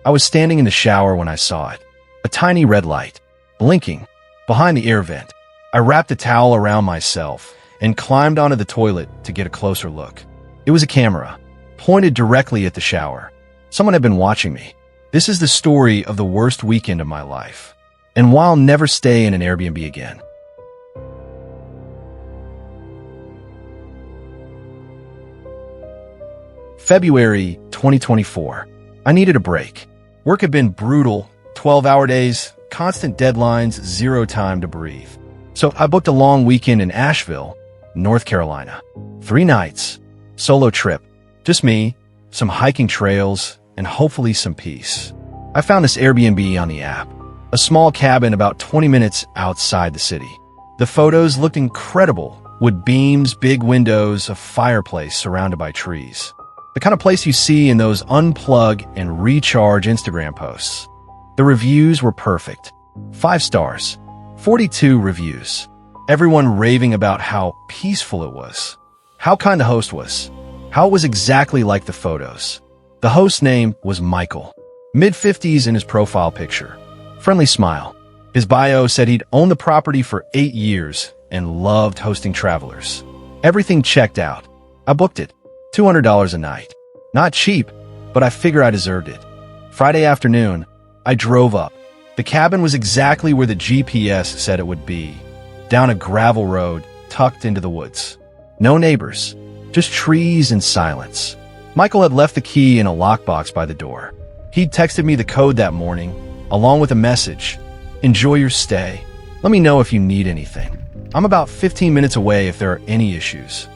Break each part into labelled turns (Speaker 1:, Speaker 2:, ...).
Speaker 1: I was standing in the shower when I saw it. A tiny red light, blinking, behind the air vent. I wrapped a towel around myself and climbed onto the toilet to get a closer look. It was a camera, pointed directly at the shower. Someone had been watching me. This is the story of the worst weekend of my life, and why I'll never stay in an Airbnb again. February 2024. I needed a break. Work had been brutal, 12-hour days, constant deadlines, zero time to breathe. So I booked a long weekend in Asheville, North Carolina. 3 nights, solo trip, just me, some hiking trails, and hopefully some peace. I found this Airbnb on the app, a small cabin about 20 minutes outside the city. The photos looked incredible, wood beams, big windows, a fireplace surrounded by trees. The kind of place you see in those unplug and recharge Instagram posts. The reviews were perfect. 5 stars, 42 reviews. Everyone raving about how peaceful it was, how kind the host was, how it was exactly like the photos. The host's name was Michael, mid-50s in his profile picture. Friendly smile. His bio said he'd owned the property for 8 years and loved hosting travelers. Everything checked out. I booked it. $200 a night. Not cheap, but I figured I deserved it. Friday afternoon, I drove up. The cabin was exactly where the GPS said it would be, down a gravel road tucked into the woods. No neighbors, just trees and silence. Michael had left the key in a lockbox by the door. He'd texted me the code that morning, along with a message. Enjoy your stay. Let me know if you need anything. I'm about 15 minutes away if there are any issues.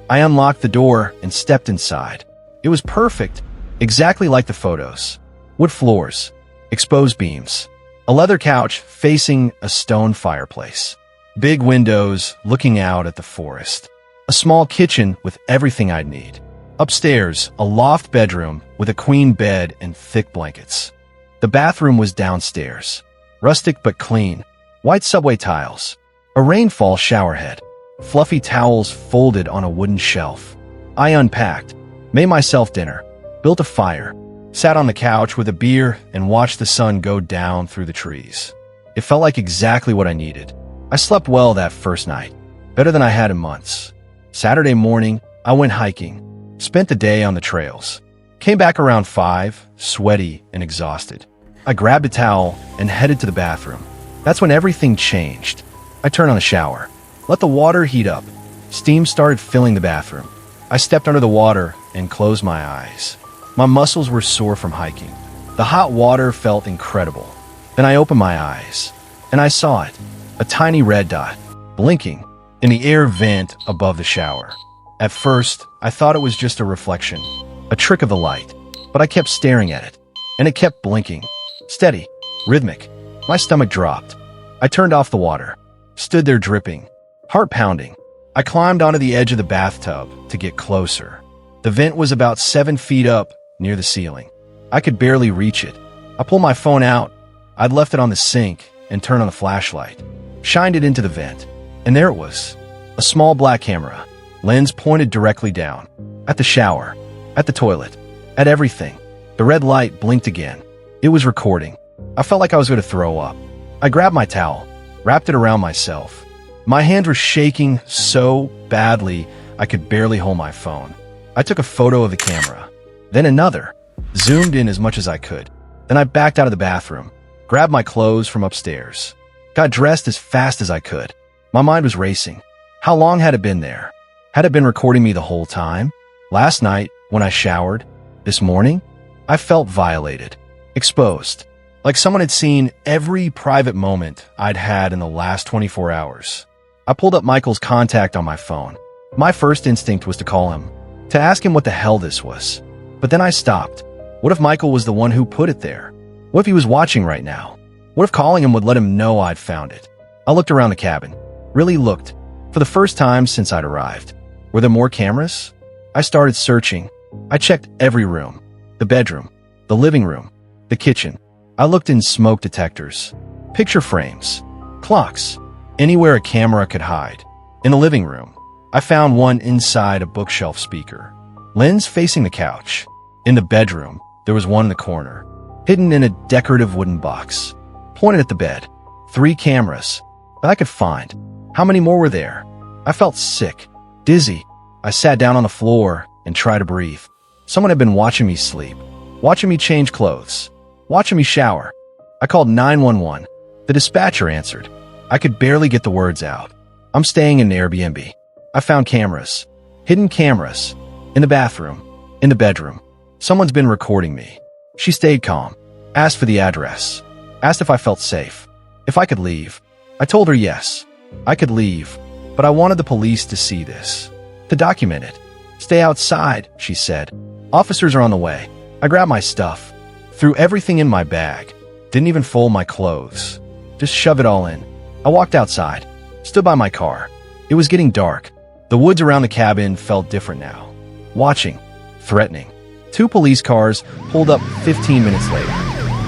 Speaker 1: I unlocked the door and stepped inside. It was perfect, exactly like the photos. Wood floors, exposed beams, a leather couch facing a stone fireplace, big windows looking out at the forest, a small kitchen with everything I'd need. Upstairs, a loft bedroom with a queen bed and thick blankets. The bathroom was downstairs, rustic but clean, white subway tiles, a rainfall showerhead, fluffy towels folded on a wooden shelf. I unpacked, made myself dinner, built a fire, sat on the couch with a beer and watched the sun go down through the trees. It felt like exactly what I needed. I slept well that first night, better than I had in months. Saturday morning, I went hiking, spent the day on the trails. Came back around 5, sweaty and exhausted. I grabbed a towel and headed to the bathroom. That's when everything changed. I turned on the shower, let the water heat up. Steam started filling the bathroom. I stepped under the water and closed my eyes. My muscles were sore from hiking. The hot water felt incredible. Then I opened my eyes, and I saw it, a tiny red dot, blinking, in the air vent above the shower. At first, I thought it was just a reflection, a trick of the light, but I kept staring at it, and it kept blinking. Steady, rhythmic. My stomach dropped. I turned off the water, stood there dripping, heart pounding. I climbed onto the edge of the bathtub to get closer. The vent was about 7 feet up near the ceiling. I could barely reach it. I pulled my phone out. I'd left it on the sink and turned on the flashlight, shined it into the vent, and there it was, a small black camera, lens pointed directly down, at the shower, at the toilet, at everything. The red light blinked again. It was recording. I felt like I was going to throw up. I grabbed my towel, wrapped it around myself. My hands were shaking so badly I could barely hold my phone. I took a photo of the camera, then another, zoomed in as much as I could. Then I backed out of the bathroom, grabbed my clothes from upstairs, got dressed as fast as I could. My mind was racing. How long had it been there? Had it been recording me the whole time? Last night, when I showered, this morning, I felt violated, exposed, like someone had seen every private moment I'd had in the last 24 hours. I pulled up Michael's contact on my phone. My first instinct was to call him, to ask him what the hell this was. But then I stopped. What if Michael was the one who put it there? What if he was watching right now? What if calling him would let him know I'd found it? I looked around the cabin, really looked, for the first time since I'd arrived. Were there more cameras? I started searching. I checked every room, the bedroom, the living room, the kitchen. I looked in smoke detectors, picture frames, clocks, anywhere a camera could hide. In the living room, I found one inside a bookshelf speaker, lens facing the couch. In the bedroom, there was one in the corner, hidden in a decorative wooden box. Pointed at the bed. 3 cameras that I could find. How many more were there? I felt sick, dizzy. I sat down on the floor and tried to breathe. Someone had been watching me sleep, watching me change clothes, watching me shower. I called 911. The dispatcher answered. I could barely get the words out. I'm staying in an Airbnb. I found cameras, hidden cameras, in the bathroom, in the bedroom. Someone's been recording me. She stayed calm, asked for the address, asked if I felt safe, if I could leave. I told her yes, I could leave, but I wanted the police to see this, to document it. Stay outside, she said. Officers are on the way. I grabbed my stuff, threw everything in my bag, didn't even fold my clothes, just shove it all in. I walked outside, stood by my car. It was getting dark. The woods around the cabin felt different now. Watching, threatening. 2 police cars pulled up 15 minutes later,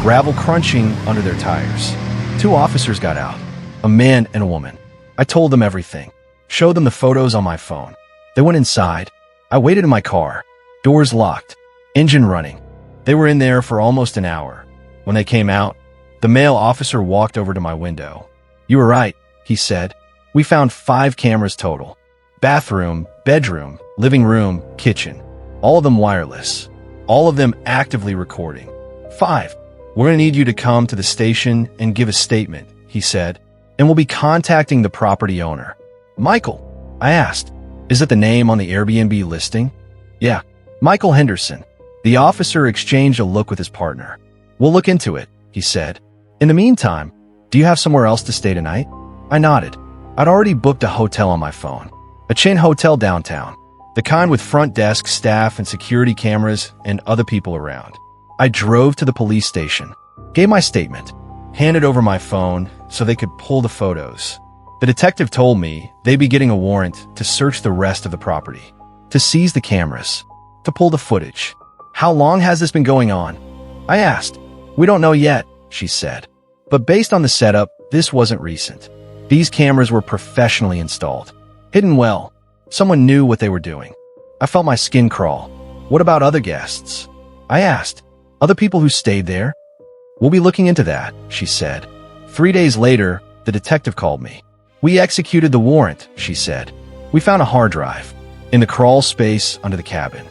Speaker 1: gravel crunching under their tires. 2 officers got out, a man and a woman. I told them everything, showed them the photos on my phone. They went inside. I waited in my car, doors locked, engine running. They were in there for almost an hour. When they came out, the male officer walked over to my window. You were right, he said. We found 5 cameras total. Bathroom, bedroom, living room, kitchen. All of them wireless. All of them actively recording. 5. We're going to need you to come to the station and give a statement, he said, and we'll be contacting the property owner. Michael, I asked, is it the name on the Airbnb listing? Yeah, Michael Henderson. The officer exchanged a look with his partner. We'll look into it, he said. In the meantime, do you have somewhere else to stay tonight? I nodded. I'd already booked a hotel on my phone. A chain hotel downtown. The kind with front desk staff and security cameras and other people around. I drove to the police station, gave my statement, handed over my phone so they could pull the photos. The detective told me they'd be getting a warrant to search the rest of the property, to seize the cameras, to pull the footage. How long has this been going on? I asked. We don't know yet, she said. But based on the setup, this wasn't recent. These cameras were professionally installed. Hidden well. Someone knew what they were doing. I felt my skin crawl. What about other guests? I asked. Other people who stayed there? We'll be looking into that, she said. 3 days later, the detective called me. We executed the warrant, she said. We found a hard drive in the crawl space under the cabin.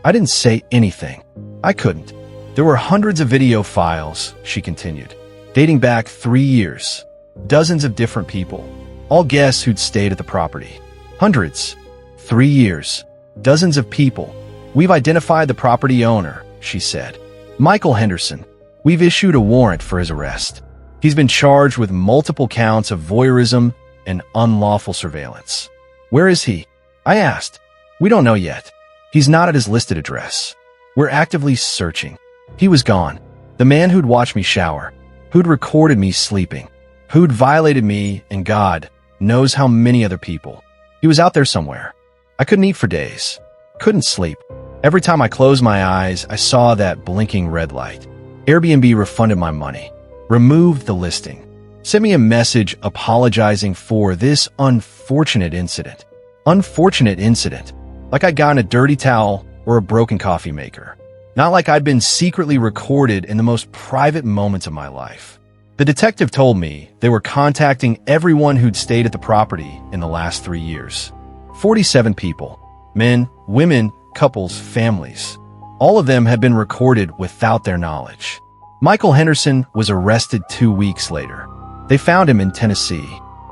Speaker 1: I didn't say anything. I couldn't. There were hundreds of video files, she continued, dating back 3 years. Dozens of different people, all guests who'd stayed at the property. Hundreds. 3 years. Dozens of people. We've identified the property owner, she said. Michael Henderson. We've issued a warrant for his arrest. He's been charged with multiple counts of voyeurism and unlawful surveillance. Where is he? I asked. We don't know yet. He's not at his listed address. We're actively searching. He was gone. The man who'd watched me shower, who'd recorded me sleeping, who'd violated me, and God knows how many other people. He was out there somewhere. I couldn't eat for days. Couldn't sleep. Every time I closed my eyes, I saw that blinking red light. Airbnb refunded my money, removed the listing, sent me a message apologizing for this unfortunate incident. Unfortunate incident. Like I'd gotten a dirty towel or a broken coffee maker. Not like I'd been secretly recorded in the most private moments of my life. The detective told me they were contacting everyone who'd stayed at the property in the last 3 years. 47 people. Men, women, couples, families. All of them had been recorded without their knowledge. Michael Henderson was arrested 2 weeks later. They found him in Tennessee,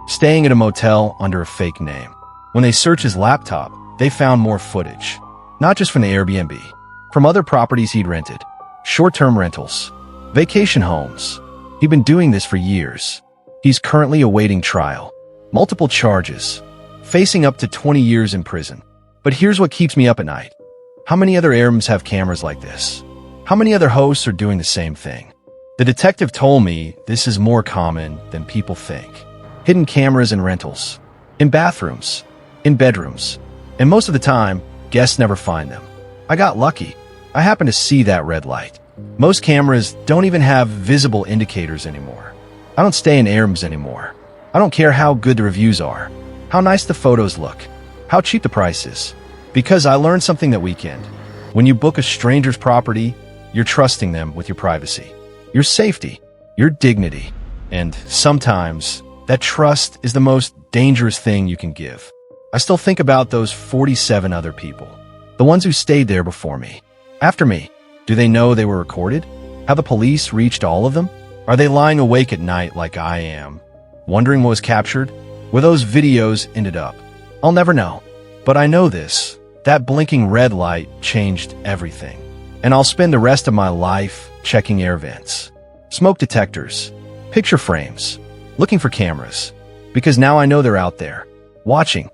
Speaker 1: staying at a motel under a fake name. When they searched his laptop, they found more footage. Not just from the Airbnb, from other properties he'd rented. Short-term rentals, vacation homes. He'd been doing this for years. He's currently awaiting trial. Multiple charges, facing up to 20 years in prison. But here's what keeps me up at night. How many other Airbnbs have cameras like this? How many other hosts are doing the same thing? The detective told me this is more common than people think. Hidden cameras in rentals, in bathrooms, in bedrooms. And most of the time, guests never find them. I got lucky. I happened to see that red light. Most cameras don't even have visible indicators anymore. I don't stay in Airbnbs anymore. I don't care how good the reviews are, how nice the photos look, how cheap the price is. Because I learned something that weekend. When you book a stranger's property, you're trusting them with your privacy. your safety, your dignity. And sometimes that trust is the most dangerous thing you can give. I still think about those 47 other people, the ones who stayed there before me. After me, do they know they were recorded? Have the police reached all of them? Are they lying awake at night like I am, wondering what was captured? Where those videos ended up? I'll never know. But I know this. That blinking red light changed everything. And I'll spend the rest of my life checking air vents, smoke detectors, picture frames, looking for cameras. Because now I know they're out there, watching,